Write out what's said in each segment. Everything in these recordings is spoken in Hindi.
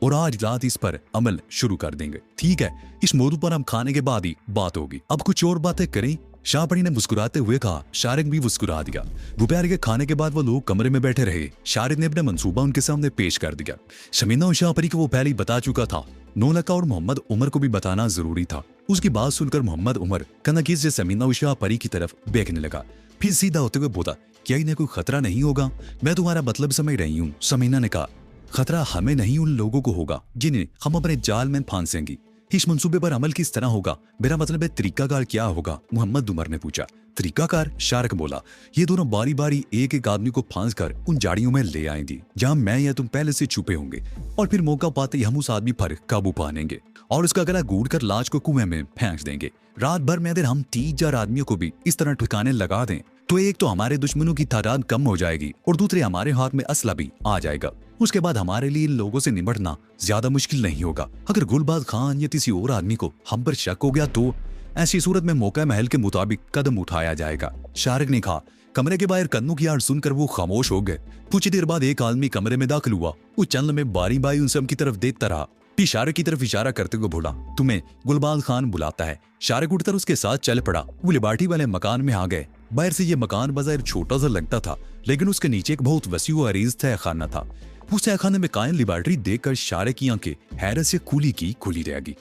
और आज रात इस पर अमल शुरू कर देंगे। ठीक है, इस मौजू पर हम खाने के बाद ही बात होगी। अब कुछ और बातें करें? शाहपरी ने मुस्कुराते हुए कहा। शारिक भी मुस्कुरा दिया। दोपहर के खाने के बाद वो लोग कमरे में बैठे रहे। शारिक ने अपना मंसूबा उनके सामने पेश कर दिया। शमीना और शाहपरी को वो पहले ही बता चुका था। नौलखा और मोहम्मद उमर को भी बताना जरूरी था। उसकी बात सुनकर मोहम्मद उमर कनकीज से शमीना और शाहपरी की तरफ देखने लगा। फिर सीधा होते हुए बोला, क्या इन्हें कोई खतरा नहीं होगा? मैं तुम्हारा मतलब समझ रही हूँ। शमीना ने कहा, खतरा हमें नहीं उन लोगों को होगा जिन्हें हम अपने जाल में फांसेंगे। इस मंसूबे पर अमल किस तरह होगा? मेरा मतलब है तरीकाकार क्या होगा? मोहम्मद उमर ने पूछा। तरीकाकार? शारिक बोला, ये दोनों बारी बारी एक एक आदमी को फांस कर उन झाड़ियों में ले आएंगे जहां मैं या तुम पहले से छुपे होंगे, और फिर मौका पाते ही हम उस आदमी पर काबू पा लेंगे और उसका गला घूट कर लाश को कुएं में फेंक देंगे। रात भर में अगर हम 3-4 आदमियों को भी इस तरह ठिकाने लगा दें तो एक तो हमारे दुश्मनों की तादाद कम हो जाएगी और दूसरे हमारे हाथ में असला भी आ जाएगा। उसके बाद हमारे लिए इन लोगों से निपटना ज्यादा मुश्किल नहीं होगा। अगर गुलबाज खान या किसी और आदमी को हम पर शक हो गया तो ऐसी सूरत में मौका महल के मुताबिक कदम उठाया जाएगा। शारिक ने कहा। कमरे के बाहर कन्नों की आड़ सुनकर वो खामोश हो गए। कुछ देर बाद एक आदमी कमरे में दाखिल हुआ। वो चंद में बारी बारी उन सब की तरफ देखता रहा। शारिक की तरफ इशारा करते हुए बोला, तुम्हें गुलबाज खान बुलाता है। शारिक उठकर उसके साथ चल पड़ा। वो लिबार्टी वाले मकान में आ गए। बाहर से ये मकान बाजार छोटा सा लगता था, लेकिन उसके नीचे एक बहुत वसी व अरीज तहखाना था। उस तहखाने में कायम लिबार्टी देखकर शारिक की आंखें हैरत से खुली रह गई।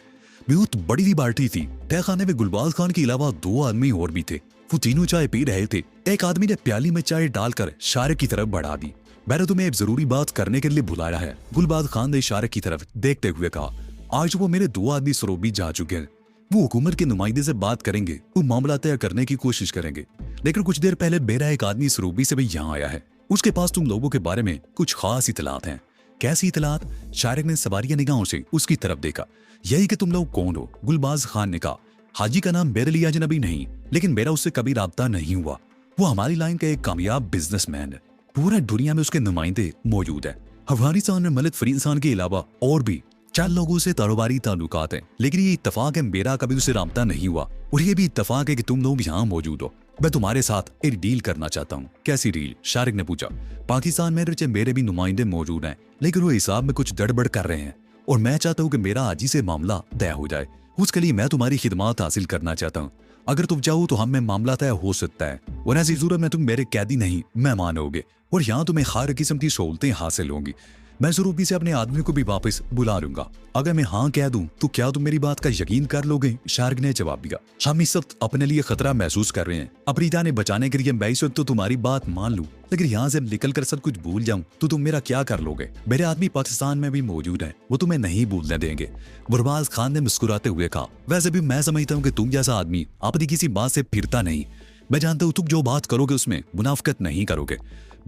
बहुत बड़ी लिबार्टी थी। तहखाने में गुलबाज खान के अलावा 2 आदमी और भी थे। वो तीनों चाय पी रहे थे। एक आदमी ने प्याली में चाय डालकर शारिक की तरफ बढ़ा दी। मैंने तुम्हें एक जरूरी बात करने के लिए बुलाया है, गुलबाज खान ने शारिक की तरफ देखते हुए कहा। आज वो मेरे 2 आदमी सरोबी जा चुके हैं। वो हुकूमत के नुमाइंदे से बात करेंगे, वो मामला तय करने की कोशिश करेंगे, लेकिन कुछ देर पहले मेरा एक आदमी सरोबी से भी यहाँ आया है। उसके पास तुम लोगों के बारे में कुछ खास इतलात हैं। कैसी इतलात? शारिक ने सवारिया निगाहों से उसकी तरफ देखा। यही कि तुम लोग कौन हो? गुलबाज खान ने कहा। हाजी का नाम मेरे लिए अजनबी नहीं, लेकिन मेरा उससे कभी राब्ता नहीं हुआ। वो हमारी लाइन का एक कामयाब बिजनेसमैन है। पूरा दुनिया में उसके नुमाइंदे मौजूद है। अफगानिस्तान में मलिक फरीदान के अलावा और भी 4 लोगों से कारोबारी ताल्लुकात हैं, लेकिन ये इत्तफाक है मेरा कभी उससे राब्ता नहीं हुआ, और ये भी इत्तफाक है कि तुम लोग यहाँ मौजूद हो। मैं तुम्हारे साथ एक डील करना चाहता हूँ। कैसी डील? शारिक ने पूछा। पाकिस्तान में मेरे भी नुमाइंदे मौजूद हैं, लेकिन वो हिसाब में कुछ गड़बड़ कर रहे हैं और मैं चाहता हूँ कि मेरा आज ही से मामला तय हो जाए। उसके लिए मैं तुम्हारी खिदमत हासिल करना चाहता हूँ। अगर तुम चाहो तो हम में मामला तय हो सकता है, और ऐसी सूरत में तुम मेरे कैदी नहीं मेहमान होगे, और यहाँ तुम्हें हर किस्म की सहूलतें हासिल होंगी। मैं सरूबी से अपने आदमी को भी वापस बुला लूंगा। अगर मैं हाँ कह दूं तो क्या तुम मेरी बात का यकीन कर लोगे? शारिक ने जवाब दिया। हम इस वक्त अपने लिए खतरा महसूस कर रहे हैं। अपनी जान बचाने के लिए मैं इस वक्त तो तुम्हारी बात मान लूं, लेकिन यहाँ से निकल कर सब कुछ भूल जाऊं तो तुम मेरा क्या कर लोगे? मेरे आदमी पाकिस्तान में भी मौजूद है, वो तुम्हें नहीं भूलने देंगे। गुलबाज खान ने मुस्कुराते हुए कहा। वैसे भी मैं समझता हूँ कि तुम जैसा आदमी अपनी किसी बात से फिरता नहीं। मैं जानता हूँ तुम जो बात करोगे उसमें मुनाफिकत नहीं करोगे।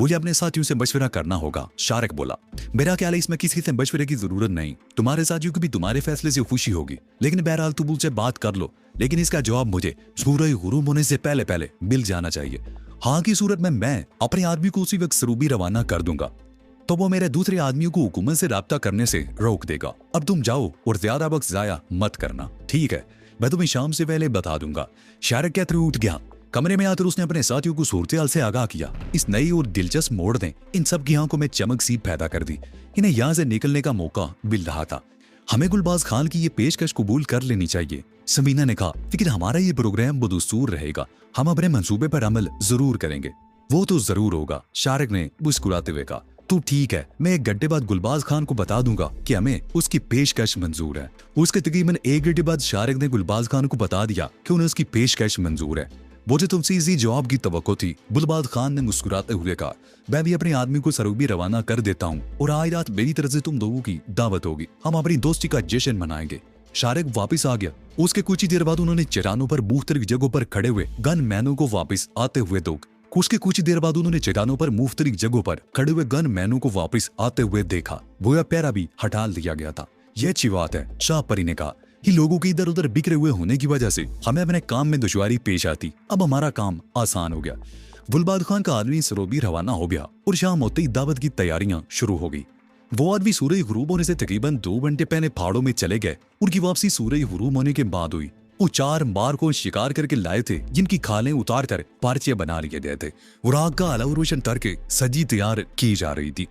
मुझे अपने साथियों से मशवरा करना होगा। शारिक बोला। मेरा ख्याल है इसमें किसी से मशवरे की जरूरत नहीं। तुम्हारे साथियों को भी तुम्हारे फैसले से खुशी होगी, लेकिन बहरहाल तुम मुझसे बात कर लो, लेकिन इसका जवाब मुझे सूरज गुरूब होने से पहले पहले मिल जाना चाहिए। हाँ की सूरत में मैं अपने आदमी को उसी वक्त सरूबी रवाना कर दूंगा, तो वो मेरे दूसरे आदमियों को हुकूमत से राब्ता करने से रोक देगा। अब तुम जाओ और ज्यादा वक्त जाया मत करना, ठीक है? मैं तुम्हें शाम से पहले बता दूंगा। शारिक कहते हुए उठ गया। कमरे में आकर उसने अपने साथियों को सूरत-ए-हाल से आगाह किया। इस नई और दिलचस्प मोड़ ने इन सब की आंखों में चमक सी पैदा कर दी। इन्हें यहाँ से निकलने का मौका मिल रहा था। हमें गुलबाज खान की ये पेशकश कबूल कर लेनी चाहिए, समीना ने कहा। लेकिन हमारा ये प्रोग्राम बदस्तूर रहेगा। हम अपने मंसूबे पर अमल जरूर करेंगे। वो तो जरूर होगा, शारिक ने मुस्कुराते हुए कहा। तो ठीक है, मैं 1 घंटे बाद गुलबाज खान को बता दूंगा कि हमें उसकी पेशकश मंजूर है। उसके तकरीबन 1 घंटे बाद शारिक ने गुलबाज खान को बता दिया कि उन्हें उसकी पेशकश मंजूर है। मुझे तुमसे इसी जवाब की तवक्को थी, गुलबाज खान ने मुस्कुराते हुए कहा। मैं भी अपने आदमी को सरूबी रवाना कर देता हूँ, और आज रात मेरी तरफ से तुम लोगों की दावत होगी। हम अपनी दोस्ती का जश्न मनाएंगे। शारिक वापस आ गया। उसके कुछ ही देर बाद उन्होंने चट्टानों पर मुख्तलिफ जगहों पर खड़े हुए गन मैनों को वापस आते हुए देखा। गोया पैरा भी हटा लिया गया था। यह अच्छी बात है, शाहपरी ने कहा। ही लोगों के इधर उधर बिखरे हुए होने की वजह से हमें अपने काम में दुश्वारी पेश आती। अब हमारा काम आसान हो गया। गुलबाज खान का आदमी सरोबी रवाना हो गया और शाम होते ही दावत की तैयारियां शुरू हो गई। वो आदमी सूरज गुरूब होने से तकरीबन 2 घंटे पहले पहाड़ों में चले गए। उनकी वापसी सूरज गुरूब होने के बाद हुई। वो 4 बार को शिकार करके लाए थे, जिनकी खालें उतार कर पार्चे बना लिए गए थे। वो राग का अलाव रोशन करके सजी तैयार की जा रही थी।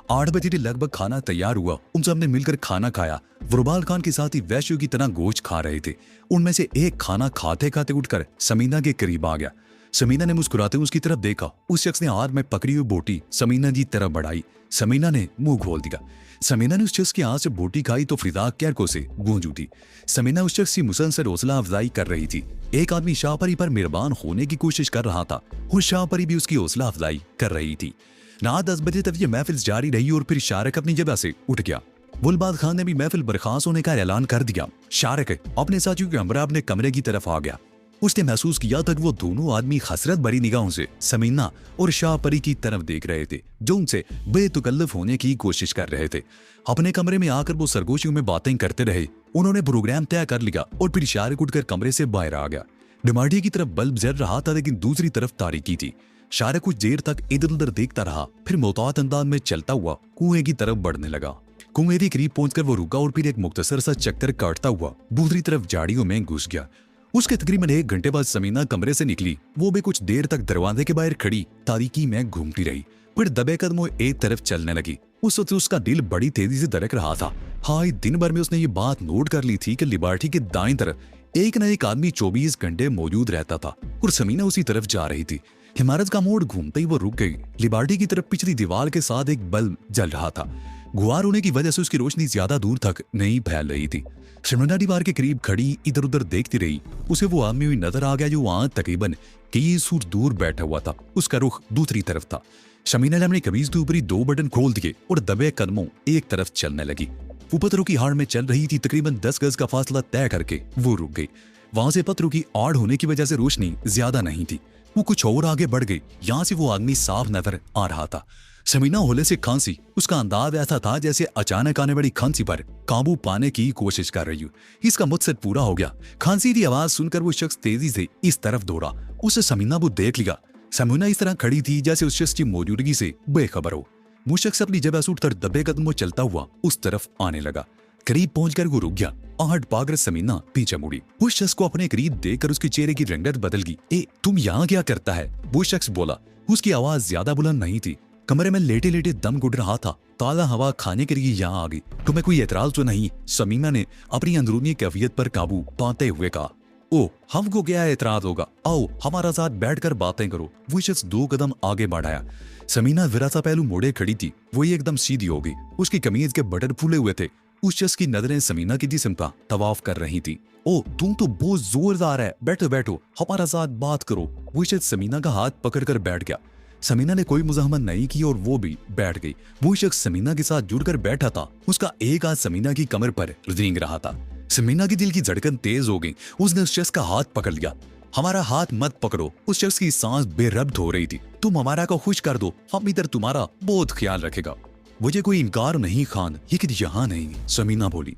8 बजे के लगभग खाना तैयार हुआ। उन सब ने मिलकर खाना खाया। वो रुबाल खान के साथ ही वैश्यों की तरह गोश्त खा रहे थे। उनमें से एक खाना खाते खाते उठकर समीना के करीब आ गया। समीना ने मुस्कुराते हुए उसकी तरफ देखा। उस शख्स ने हाथ में पकड़ी हुई बोटी समीना की तरफ बढ़ाई। समीना ने मुंह खोल दिया। समीना ने उस शख्स के हाथ से बोटी खाई तो फिजा कैरकों से गूंज उठी। समीना उस शख्स की मुसलसल हौसला अफजाई कर रही थी। एक आदमी शाहपरी पर मेहरबान होने की कोशिश कर रहा था और शाहपरी भी उसकी हौसला अफजाई कर रही थी। रात 10 बजे तक ये महफिल जारी रही और फिर शारक अपनी जगह से उठ गया। गुलबाद खान ने भी महफिल बर्खास्त होने का ऐलान कर दिया। शारक अपने साथियों के हमरा अपने कमरे की तरफ आ गया। उसने महसूस किया तक वो दोनों आदमी हसरत भरी निगाहों से समीना और शाहपरी की तरफ देख रहे थे, जो उनसे बेतकल्लफ होने की कोशिश कर रहे थे। अपने कमरे में आकर वो सरगोशियों में बातें करते रहे। उन्होंने प्रोग्राम तय कर लिया और फिर शारक उठकर कमरे से बाहर आ गया। डिमांडी की तरफ बल्ब जल रहा था, लेकिन दूसरी तरफ तारीकी थी। शारक कुछ देर तक इधर उधर देखता रहा, फिर मोहतात अंदाज में चलता हुआ कुएं की तरफ बढ़ने लगा। कुएं के करीब पहुंचकर वो रुका और फिर एक मुख्तसर सा चक्कर काटता हुआ दूसरी तरफ झाड़ियों में घुस गया। उसके तकरीबन 1 घंटे बाद समीना कमरे से निकली। वो भी कुछ देर तक दरवाजे के बाहर खड़ी तारीकी में घूमती रही, फिर दबे कदमों एक तरफ चलने लगी। उस वक्त उसका दिल बड़ी तेजी से धड़क रहा था। हाय, दिन भर में उसने ये बात नोट कर ली थी कि लिबर्टी के दाएं तरफ एक न एक आदमी 24 घंटे मौजूद रहता था और समीना उसी तरफ जा रही थी। इमारत का मोड़ घूमते ही वो रुक गई। लिबर्टी की तरफ पिछली दीवार के साथ एक बल्ब जल रहा था। गुआर होने की वजह से उसकी रोशनी ज्यादा दूर तक नहीं फैल रही थी। समीना दीवार के करीब खड़ी इधर उधर देखती रही। उसे वो आदमी हुई नजर आ गया जो वहां तकरीबन कई फुट दूर बैठा हुआ था। उसका रुख दूसरी तरफ था। समीना ने अपनी कमीज के ऊपरी 2 बटन खोल दिए और दबे कदमों एक तरफ चलने लगी। वो पत्थरों की हाड़ में चल रही थी। तकरीबन 10 गज का फासला तय करके वो रुक गई। वहां से पत्थरों की आड़ होने की वजह से रोशनी ज्यादा नहीं थी। वो कुछ और आगे बढ़ गई। यहाँ से वो आदमी साफ नजर आ रहा था। समीना होले से खांसी। उसका अंदाज ऐसा था जैसे अचानक आने वाली खांसी पर काबू पाने की कोशिश कर रही हो। इसका मकसद पूरा हो गया। खांसी की आवाज सुनकर वो शख्स तेजी से इस तरफ दौड़ा। उसे समीना वो देख लिया। समीना इस तरह खड़ी थी जैसे उस शख्स की मौजूदगी से बेखबर हो। वो शख्स अपनी जगह से उठकर दबे कदमों चलता हुआ उस तरफ आने लगा। करीब पहुंचकर वो रुक गया। आहट पाकर समीना पीछे मुड़ी। उस शख्स को अपने करीब देखकर उसके चेहरे की रंगत बदल गई। ए, तुम यहाँ क्या करता है? वो शख्स बोला। उसकी आवाज ज्यादा बुलंद नहीं थी। कमरे में लेटे लेटे दम घुट रहा था। ताजा हवा खाने के लिए यहाँ आ गई। तुम्हें कोई एतराज तो नहीं? समीना ने अपनी अंदरूनी कैफियत पर काबू पाते हुए कहा। ओ, हमको क्या एतराज होगा? आओ हमारा साथ बैठकर बातें करो। वो शख्स 2 कदम आगे बढ़ाया। समीना जरा सा पहलू मोड़े खड़ी थी। वो एकदम सीधी हो गई। उसकी कमीज के बटन फूले हुए थे। उस शख्स की नजरें समीना की जिस्म का तवाफ कर रही थी। ओ, तुम तो बहुत जोरदार है। बैठो बैठो, हमारा साथ बात करो। वो शख्स समीना का हाथ पकड़कर बैठ गया। समीना ने कोई मुजाहमत नहीं की और वो भी बैठ गई। वो शख्स समीना के साथ जुड़कर बैठा था। उसका एक हाथ समीना की कमर पर रेंग रहा था। समीना की दिल की धड़कन तेज हो गई। उसने उस शख्स का हाथ पकड़ लिया। हमारा हाथ मत पकड़ो। उस शख्स की सांस बेरब्त हो रही थी। तुम हमारा को खुश कर दो, हम इधर तुम्हारा बहुत ख्याल रखेगा। मुझे कोई इनकार नहीं खान, लेकिन यहाँ नहीं, समीना बोली।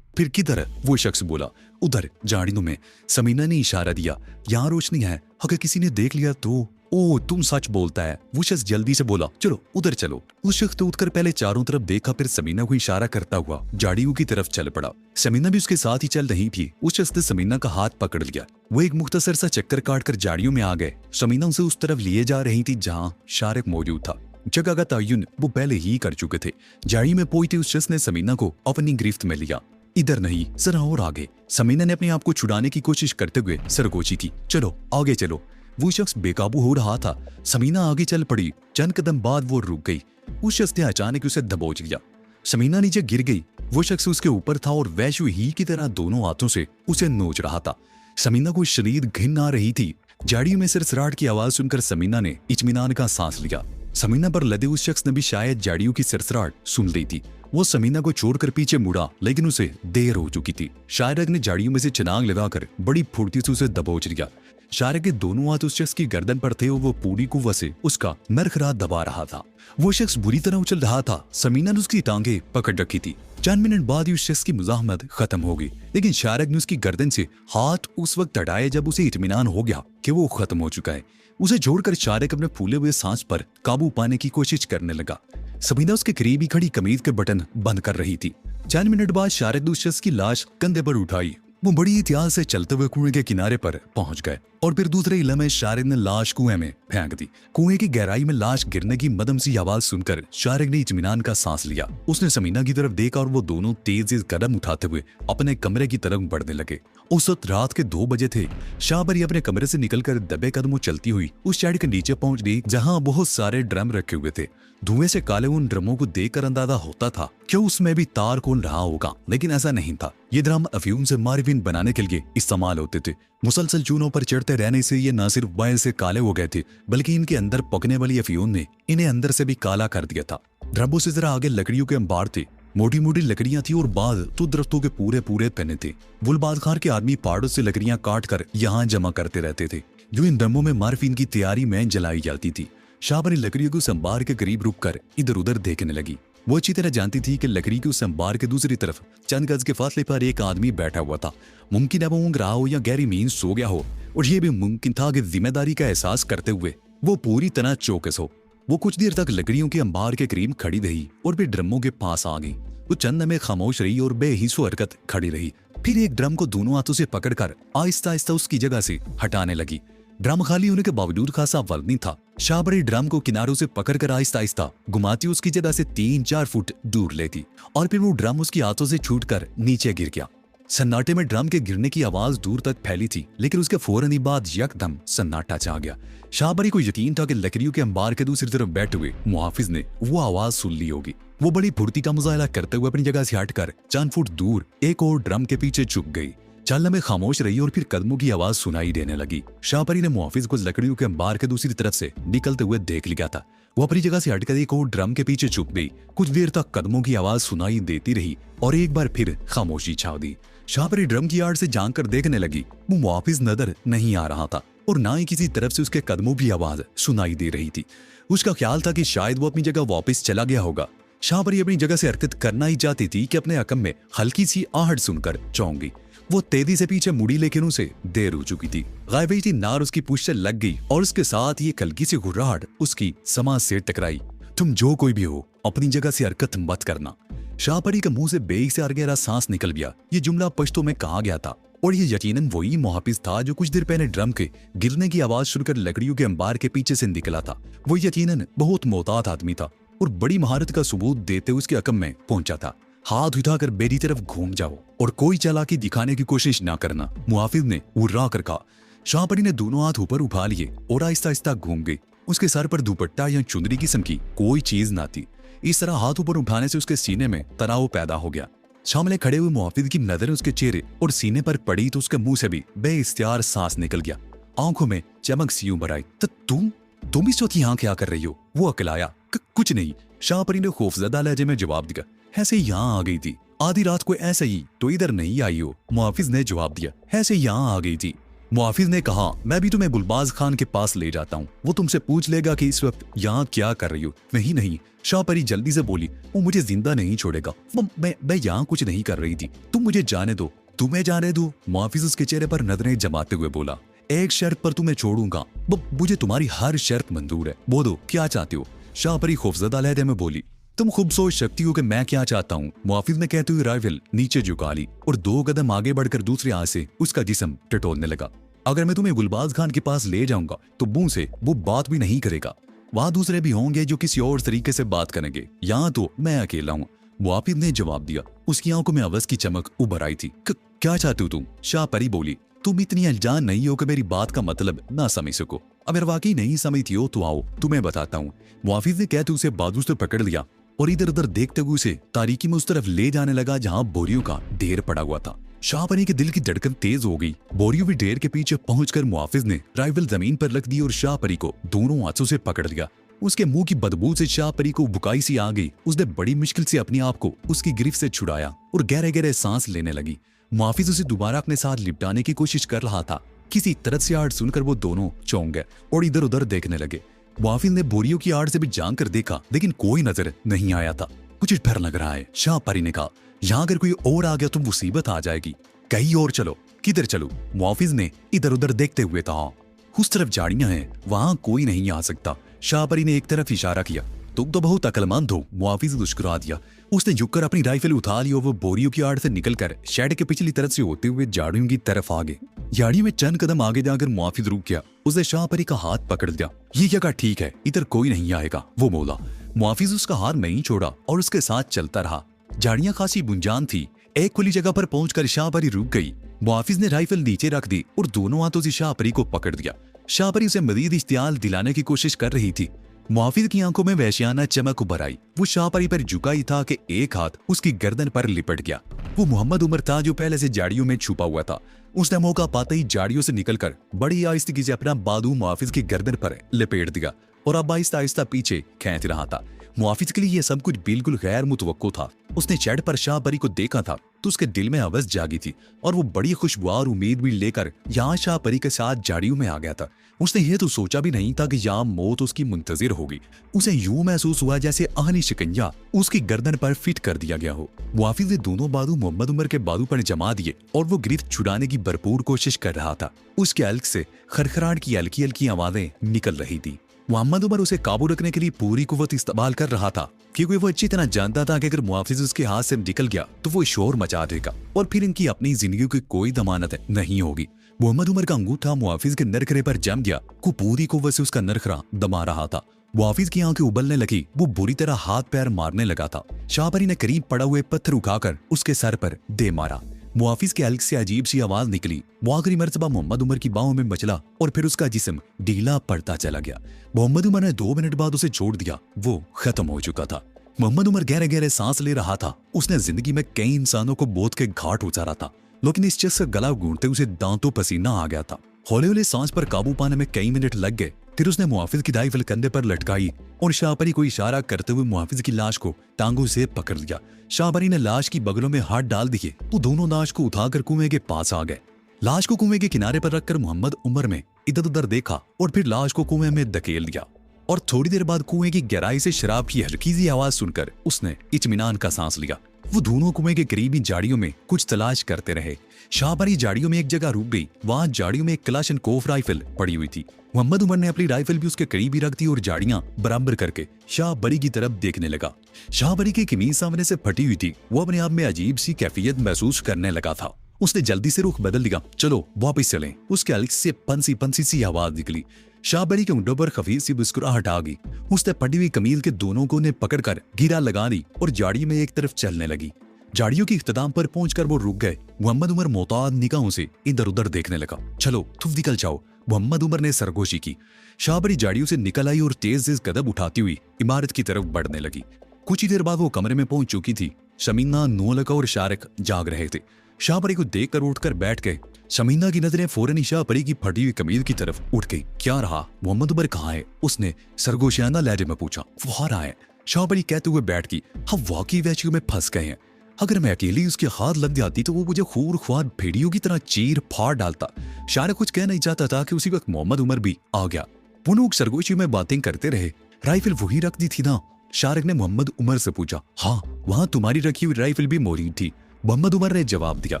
फिर किधर? वो शख्स बोला। उधर झाड़ियों में। समीना ने इशारा दिया। यहाँ रोशनी है, अगर किसी ने देख लिया तो। ओ, तुम सच बोलता है। वो शख्स जल्दी से बोला। चलो उधर चलो। उस शख्स तो उठकर पहले चारों तरफ देखा, फिर समीना को इशारा करता हुआ झाड़ियों की तरफ चल पड़ा। समीना भी उसके साथ ही चल रही थी। उस शख्स ने समीना का हाथ पकड़ लिया। वो एक मुख्तसर सा चक्कर काटकर झाड़ियों में आ गए। समीना उसे उस तरफ लिए जा रही थी जहाँ शारक मौजूद था। जगह का तयन वो पहले ही कर चुके थे। झाड़ी में पहुंचते उस शख्स ने समीना को अपनी गिरफ्त में लिया। इधर नहीं, जरा और आगे। समीना ने अपने आप को छुड़ाने की कोशिश करते हुए सरगोशी की। चलो आगे चलो। वो शख्स बेकाबू हो रहा था। समीना आगे चल पड़ी। चंद कदम बाद वो रुक गई। उस शख्स ने अचानक उसे दबोच लिया। समीना नीचे गिर गई। वो शख्स उसके ऊपर था और वैश्य ही की तरह दोनों हाथों से उसे नोच रहा था। समीना को शरीर घिन आ रही थी। झाड़ियों में सरसराहट की आवाज सुनकर समीना ने इत्मीनान का सांस लिया। समीना पर लदे उस शख्स ने भी शायद झाड़ियों की सरसराहट सुन ली थी। वो समीना को छोड़कर पीछे मुड़ा, लेकिन उसे देर हो चुकी थी। शायरक ने झाड़ियों में से छलांग लगाकर बड़ी फुर्ती से उसे दबोच लिया। शायरक के दोनों हाथ उस शख्स की गर्दन पर थे और वो पूरी कुव्वत से उसका नरखरा दबा रहा था। वो शख्स बुरी तरह उछल रहा था। समीना ने उसकी टांगे पकड़ रखी थी। चंद मिनट बाद ही उस शख्स की मुजाहमत खत्म हो गई, लेकिन शायरक ने उसकी गर्दन से हाथ उस वक्त हटाए जब उसे इत्मीनान हो गया कि वो खत्म हो चुका है। उसे छोड़कर शायरक अपने फूले हुए सांस पर काबू पाने की कोशिश करने लगा। समीना उसके करीब ही खड़ी कमीज के बटन बंद कर रही थी। चंद मिनट बाद शायरक ने उस शख्स की लाश कंधे पर उठाई वो बड़ी एहतियात से चलते हुए कुएं के किनारे पर पहुंच गए और फिर दूसरे ही लम्हे शारिक ने लाश कुएं में फेंक दी। कुएं की गहराई में लाश गिरने की मदम सी आवाज सुनकर शारिक ने इत्मीनान का सांस लिया। उसने समीना की तरफ देखा और वो दोनों तेज कदम उठाते हुए अपने कमरे की तरफ बढ़ने लगे। उस वक्त रात के 2 बजे थे। शाहपरी अपने कमरे से निकलकर दबे कदमों चलती हुई उस शेड के नीचे पहुंच गई जहां बहुत सारे ड्रम रखे हुए थे। धुएं से काले उन ड्रमों को देखकर अंदाजा होता था कि उसमें भी तार कौन रहा होगा, लेकिन ऐसा नहीं था। ये ड्रम अफीम से मार्फिन बनाने के लिए इस्तेमाल होते थे। मुसलसल चूनों पर चढ़ते रहने से ये न सिर्फ बाहर से काले हो गए थे, बल्कि इनके अंदर पकने वाली अफीम ने इन्हें अंदर से भी काला कर दिया था। ड्रमों से जरा आगे लकड़ियों के अंबार थे। मोटी मोटी लकड़ियां थी और बाद तो दरख्तों के पूरे पूरे पहने थे। गुलबादखार के आदमी पहाड़ों से लकड़ियां काट कर यहाँ जमा करते रहते थे, जो इन ड्रमों में मार्फिन की तैयारी में जलाई जाती थी। शाहपरी लकड़ियों को संबार के करीब रुककर इधर उधर देखने लगी। वो अच्छी तरह जानती थी कि लकड़ी के उस अंबार के दूसरी तरफ चंद गज के फासले पर एक आदमी बैठा हुआ था। मुमकिन है वो ऊँग रहा हो या गहरी नींद सो गया हो, और ये भी मुमकिन था कि जिम्मेदारी का एहसास करते हुए वो पूरी तरह चौकस हो। वो कुछ देर तक लकड़ियों के अंबार के करीब खड़ी रही और फिर ड्रमों के पास आ गई। वो चंद में खामोश रही और बेहिस्सो हरकत खड़ी रही। फिर एक ड्रम को दोनों हाथों से पकड़कर आहिस्ता आहिस्ता उसकी जगह से हटाने लगी। ड्रम खाली होने के बावजूद खासा वजनी था। शाहपरी ड्रम को किनारों से पकड़कर आहिस्ता आहिस्ता घुमाती उसकी जगह से 3-4 फुट दूर लेती और फिर वो ड्रम उसकी हाथों से छूटकर नीचे गिर गया। सन्नाटे में ड्रम के गिरने की आवाज दूर तक फैली थी, लेकिन उसके फौरन ही बाद यकदम सन्नाटा छा गया। शाहपरी को यकीन था कि लकड़ियों के अंबार के दूसरी तरफ बैठे हुए मुहाफिज ने वो आवाज सुन ली होगी। वो बड़ी फुर्ती का मुजाहिरा करते हुए अपनी जगह से हटकर चंद फुट दूर एक और ड्रम के पीछे छुप गई। चलने में खामोश रही और फिर कदमों की आवाज सुनाई देने लगी। शाहपरी ने मुहाफिज को लकड़ियों के अंबार के दूसरी तरफ से निकलते हुए देख लिया था। वो अपनी जगह से हटकर एक और ड्रम के पीछे छुप गई। कुछ देर तक कदमों की आवाज सुनाई देती रही और एक बार फिर खामोशी छा दी। शाहपरी ड्रम की आड़ से झांक कर देखने लगी। वो मुहाफिज नजर नहीं आ रहा था और ना ही किसी तरफ से उसके कदमों की आवाज सुनाई दे रही थी। उसका ख्याल था कि शायद वो अपनी जगह वापस चला गया होगा। शाहपरी अपनी जगह से हरकत करना ही चाहती थी कि अपने हकम में हल्की सी आहट सुनकर चौंक गई। वो तेजी से पीछे मुड़ी, लेकिन उसे देर हो चुकी थी। गायबी थी नार उसकी पूंछ से लग गई और उसके साथ ये हल्की सी घुर्राहट उसकी समाज से टकराई। तुम जो कोई भी हो, अपनी जगह से हरकत मत करना। शाहपरी के मुंह से बेइख्तियार गहरा सांस निकल गया। ये जुमला पश्तो में कहा गया था और ये यकीनन वही मुहाफिज था जो कुछ देर पहले ड्रम के गिरने की आवाज सुनकर लकड़ियों के अंबार के पीछे से निकला था। वो यकीनन बहुत मोहतात आदमी था और बड़ी महारत का सबूत देते उसके हकम में पहुंचा था। हाथ उठाकर मेरी तरफ घूम जाओ और कोई चालाकी दिखाने की कोशिश ना करना, मुहाफिज ने उर्रा कर कहा। शाहपरी ने दोनों हाथ ऊपर उठा लिए और आहिस्ता आहिस्ता घूम गई। उसके सर पर दुपट्टा या चुंदरी किस्म की कोई चीज ना थी। इस तरह हाथ ऊपर उठाने से उसके सीने में तनाव पैदा हो गया। सामने खड़े हुए मुहाफिज की नजर उसके चेहरे और सीने पर पड़ी तो उसके मुंह से भी बेइख्तियार सांस निकल गया। आंखों में चमक सी उभर आई। तो तुम इस वक्त यहाँ क्या कर रही हो? वो अकलाया। कुछ नहीं, शाहपरी ने खौफजदा लहजे में जवाब दिया। ऐसे यहाँ आ गई थी आधी रात को, ऐसे ही तो इधर नहीं आई हो, मुहाफिज ने जवाब दिया। ऐसे यहाँ आ गई थी। मुहाफिज ने कहा, मैं भी तुम्हें गुलबाज खान के पास ले जाता हूँ, वो तुमसे पूछ लेगा कि इस वक्त यहाँ क्या कर रही हो। नहीं, शाहपरी जल्दी से बोली, वो मुझे जिंदा नहीं छोड़ेगा। मैं यहाँ कुछ नहीं कर रही थी, तुम मुझे जाने दो। तुम्हें जाने दो? मुहाफिज उसके चेहरे पर नजरें जमाते हुए बोला। एक शर्त पर तुम्हें छोड़ूंगा। मुझे तुम्हारी हर शर्त मंजूर है, बोलो क्या चाहते हो? शाहपरी खौफजदा लहजे में बोली। तुम खूब सोच सकती हो कि मैं क्या चाहता हूँ, मुहाफिज ने कहते हुए राइफल नीचे झुका ली और 2 कदम आगे बढ़कर दूसरे हाथ से उसका जिस्म टटोलने लगा। अगर मैं तुम्हें गुलबाज खान के पास ले जाऊंगा तो मुंह से वो बात भी नहीं करेगा। वहां दूसरे भी होंगे जो किसी और तरीके से बात करेंगे, यहाँ तो मैं अकेला हूँ, मुहाफिज ने जवाब दिया। उसकी आंखों में अवस की चमक उभर आई थी। क्या चाहती हो तुम? शाहपरी बोली। तुम इतनी अनजान नहीं हो कि मेरी बात का मतलब ना समझ सको। अगर वाकई नहीं समझती हो तो आओ, तुम्हें बताता हूँ। मुहाफिज ने कहते उसे बाजू से पकड़ लिया और इधर उधर देखते हुए उसे तारीकी में उस तरफ ले जाने लगा जहां बोरियों का ढेर पड़ा हुआ था। शाहपरी के दिल की धड़कन तेज हो गई। बोरियों के ढेर के पीछे पहुंचकर मुहाफिज ने राइफल जमीन पर रख दी और शाहपरी को दोनों हाथों से पकड़ लिया। उसके मुंह की बदबू से शाहपरी को बुकाई सी आ गई। उसने बड़ी मुश्किल से अपने आप को उसकी गिरफ्त से छुड़ाया और गहरे गहरे सांस लेने लगी। मुहाफिज उसे दोबारा अपने साथ लिपटाने की कोशिश कर रहा था। किसी तरह से आड़ सुनकर वो दोनों चौंक गए और इधर उधर देखने लगे। मुहाफिज ने बोरियों की आड़ से भी झांक कर देखा, लेकिन कोई नजर नहीं आया था। कुछ डर लग रहा है, शाहपरी ने कहा। यहाँ अगर कोई और आ गया तो मुसीबत आ जाएगी। कहीं और चलो। किधर चलो? मुहाफिज ने इधर उधर देखते हुए कहा। उस तरफ झाड़ियां हैं, वहां कोई नहीं आ सकता। शाहपरी ने एक तरफ इशारा किया। तुम तो बहुत अक्लमंद हो, मुआफिज मुस्कुरा दिया। उसने झुककर अपनी राइफल उठा ली और वो बोरियों की आड़ से निकलकर शेड के पिछली तरफ से होते हुए झाड़ियों की तरफ आ गए। झाड़ियों में चंद कदम आगे जाकर मुआफिज रुक गया। उसने शाहपरी का हाथ पकड़ लिया। ये जगह ठीक है, इधर कोई नहीं आएगा, वो बोला। मुआफिज उसका हाथ नहीं छोड़ा और उसके साथ चलता रहा। झाड़ियां खासी गुंजान थी। एक खुली जगह पर पहुंचकर शाहपरी रुक गई। मुआफिज ने राइफल नीचे रख दी और दोनों हाथों से शाहपरी को पकड़ दिया। शाहपरी उसे मजीद इश्तियाल दिलाने की कोशिश कर रही थी। मुआफिज की आंखों में वहशियाना चमक उभर आई। वो शाहपरी पर झुका ही था कि एक हाथ उसकी गर्दन पर लिपट गया। वो मोहम्मद उमर था जो पहले से झाड़ियों में छुपा हुआ था। उसने मौका पाते ही झाड़ियों से निकलकर बड़ी आहिस्दगी से अपना बाजू मुआफिज की गर्दन पर लपेट दिया और अब आहिस्ता आहिस्ता पीछे खींच रहा था। मुआफिज के लिए यह सब कुछ बिल्कुल गैर मुतवक्को था। उसने शेड पर शाहपरी को देखा था तो उसके दिल में हवस जागी थी और वो बड़ी खुशगवार उम्मीद भी लेकर यहाँ शाहपरी के साथ झाड़ियों में आ गया था। उसने ये तो सोचा भी नहीं था कि यहाँ मौत उसकी मुंतजिर होगी। उसे यूं महसूस हुआ जैसे आहनी शिकंजा उसकी गर्दन पर फिट कर दिया गया हो। मुआफिज ने दोनों बाजू मोहम्मद उमर के बाजू पर जमा दिए और वो गिरफ्त छुड़ाने की भरपूर कोशिश कर रहा था। उसके हल्क से खरखराहट की हल्की हल्की आवाजें निकल रही थी। मोहम्मद उमर उसे काबू रखने के लिए पूरी कुव्वत इस्तेमाल कर रहा था, क्योंकि वो अच्छी तरह जानता था कि अगर मुआफिज उसके हाथ से निकल गया तो वो शोर मचा देगा और फिर इनकी अपनी जिंदगी की कोई जमानत नहीं होगी। मोहम्मद उमर का अंगूठा मुआफिज के नरखरे पर जम गया। को पूरी कुव्वत से उसका नरखरा दबा रहा था। मुआफिज की आंखें उबलने लगी। वो बुरी तरह हाथ पैर मारने लगा था। शाहपरी ने करीब पड़ा हुए पत्थर उठाकर उसके सर पर दे मारा। मुआफिज के हल्क से अजीब सी आवाज निकली। वो आखिरी मर्तबा मोहम्मद उमर की बाहों में मचला और फिर उसका जिस्म ढीला पड़ता चला गया। मोहम्मद उमर ने 2 मिनट बाद उसे छोड़ दिया। वो खत्म हो चुका था। मोहम्मद उमर गहरे गहरे सांस ले रहा था। उसने जिंदगी में कई इंसानों को मौत के घाट उतारा था, लेकिन इस शख्स का गला घूंटते उसे दांतों पसीना आ गया था। हौले हौले सांस पर काबू पाने में कई मिनट लग गए। फिर उसने मुआफिज की राइफल कंधे पर लटकाई और शाहपरी को इशारा करते हुए मुआफिज की लाश को टांगों से पकड़ लिया। शाहपरी ने लाश की बगलों में हाथ डाल दिए तो दोनों लाश को उठाकर कुएं के पास आ गए। लाश को कुएं के किनारे पर रखकर मोहम्मद उमर ने इधर उधर देखा और फिर लाश को कुएं में धकेल दिया और थोड़ी देर बाद कुएं की गहराई से शराब की हल्की सी आवाज सुनकर उसने इत्मीनान का सांस लिया। वो दोनों कुएं के करीबी झाड़ियों में कुछ तलाश करते रहे। शाहपरी झाड़ियों में एक जगह रुक गई। वहां झाड़ियों में एक कलाशनकोफ राइफल पड़ी हुई थी। मोहम्मद उमर ने अपनी राइफल भी उसके करीब ही रख दी और झाड़ियां बराबर करके शाहपरी की तरफ देखने लगा। शाहपरी की कमीज सामने से फटी हुई थी। वो अपने आप में अजीब सी कैफियत महसूस करने लगा था। उसने जल्दी से रुख बदल दिया। चलो वापस चलें। उसके हल्क से पंसी पंसी सी आवाज निकली। शाहपरी के ऊँटों पर खफीफ सी मुस्कुराहट आ गई। उसने फटी हुई कमीज के दोनों कोने पकड़कर घेरा लगा दी और झाड़ी में एक तरफ चलने लगी। झाड़ियों की इख्तिताम पर पहुंचकर वो रुक गए। मोहम्मद उमर मोहताज निगाहों से इधर उधर देखने लगा। चलो तुम निकल जाओ, मोहम्मद उमर ने सरगोशी की। शाहपरी झाड़ियों से निकल आई और तेज तेज कदम उठाती हुई इमारत की तरफ बढ़ने लगी। कुछ ही देर बाद वो कमरे में पहुंच चुकी थी। शमीना, नौलका और शारिक जाग रहे थे। शाहपरी को देखकर उठकर बैठ गए। शमीना की नजरें फौरन ही शाहपरी की फटी हुई कमीज की तरफ उठ गई। क्या रहा, मोहम्मद उमर कहाँ है? उसने सरगोशियाना लहजे में पूछा। वो आ रहा है, शाहपरी कहते हुए बैठ गई। हम वाकई वैचियों में फंस गए हैं। अगर मैं अकेली उसके हाथ लग जाती तो वो मुझे खूर ख्वार भेड़ियों की तरह चीर फाड़ डालता। शारिक कुछ कह नहीं चाहता था कि उसी वक्त मोहम्मद उमर भी आ गया। वो लोग सरगोशी में बातें करते रहे। राइफल वही रख दी थी ना? शारिक ने मोहम्मद उमर से पूछा। हाँ, वहां तुम्हारी रखी हुई राइफल भी मौजूद थी, मोहम्मद उमर ने जवाब दिया।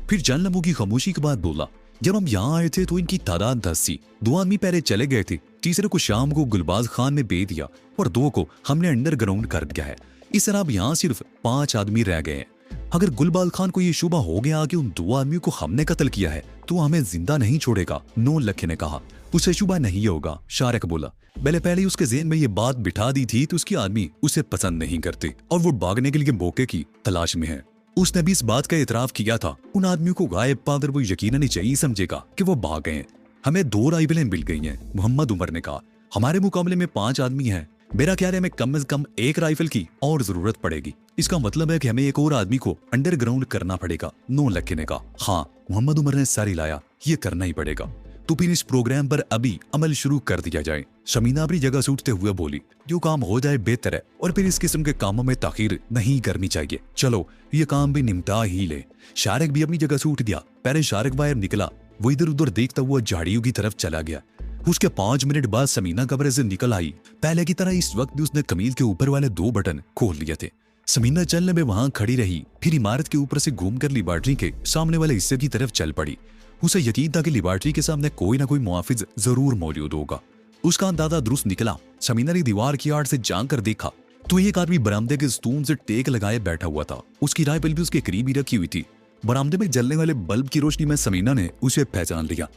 फिर चंद लम्हों की खामोशी के बाद बोला, जब हम यहाँ आए थे तो इनकी तादाद 10 थी। 2 आदमी पहले चले गए थे। तीसरे को शाम को गुलबाज खान ने बेच दिया और 2 को हमने अंडरग्राउंड कर दिया है। इस तरह अब यहाँ सिर्फ 5 आदमी रह गए हैं। अगर गुलबाज खान को ये शुबा हो गया कि उन 2 आदमियों को हमने कत्ल किया है तो हमें जिंदा नहीं छोड़ेगा, नौलखे ने कहा। उसे शुबा नहीं होगा, शारिक बोला। मैंने पहले ही उसके ज़हन में ये बात बिठा दी थी तो उसके आदमी उसे पसंद नहीं करते और वो भागने के लिए मौके की तलाश में है। उसने भी इस बात का इतराफ किया था। उन आदमियों को गायब पाकर वो यकीनन ही चाहिए समझेगा कि वो भाग गए हैं। हमें 2 राइफलें मिल गई हैं, मोहम्मद उमर ने कहा। हमारे मुकाबले में 5 आदमी हैं। मेरा ख्याल है हमें कम से कम 1 राइफल की और जरूरत पड़ेगी। इसका मतलब है कि हमें एक और आदमी को अंडरग्राउंड करना पड़ेगा, नौलखे ने कहा। हाँ, मोहम्मद उमर ने सर हिलाया। ये करना ही पड़ेगा। तो फिर इस प्रोग्राम पर अभी अमल शुरू कर दिया जाए। शमीना अपनी जगह से उठते हुए बोली। जो काम हो जाए बेहतर है और फिर इस किस्म के कामों में ताखीर नहीं करनी चाहिए। चलो ये काम भी निपटा ही ले। शारिक भी अपनी जगह से उठ गया। पहले शारिक बाहर निकला। वो इधर उधर देखता हुआ झाड़ियों की तरफ चला गया। उसके 5 मिनट बाद समीना कमरे से निकल आई। पहले की तरह इस वक्त भी उसने कमीज के ऊपर वाले 2 बटन खोल लिए थे। समीना चलने में वहां खड़ी रही, फिर इमारत के ऊपर से घूमकर लिबार्ट्री के सामने वाले हिस्से की तरफ चल पड़ी। उसे यकीन था कि लिबार्ट्री के सामने कोई ना कोई मुआफिज जरूर मौजूद होगा। उसका अंदाजा दुरुस्त निकला। समीना ने दीवार की आड़ से झांक कर देखा तो एक आदमी बरामदे के स्तून से टेक लगाए बैठा हुआ था। उसकी राइफल भी उसके करीब ही रखी हुई थी। बरामदे में जलने वाले बल्ब की रोशनी में समीना ने उसे पहचान लिया।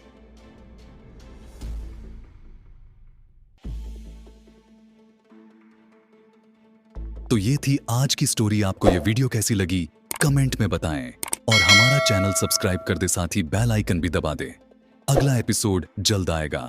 तो ये थी आज की स्टोरी। आपको ये वीडियो कैसी लगी कमेंट में बताएं और हमारा चैनल सब्सक्राइब कर दे, साथ ही बेल आइकन भी दबा दें। अगला एपिसोड जल्द आएगा।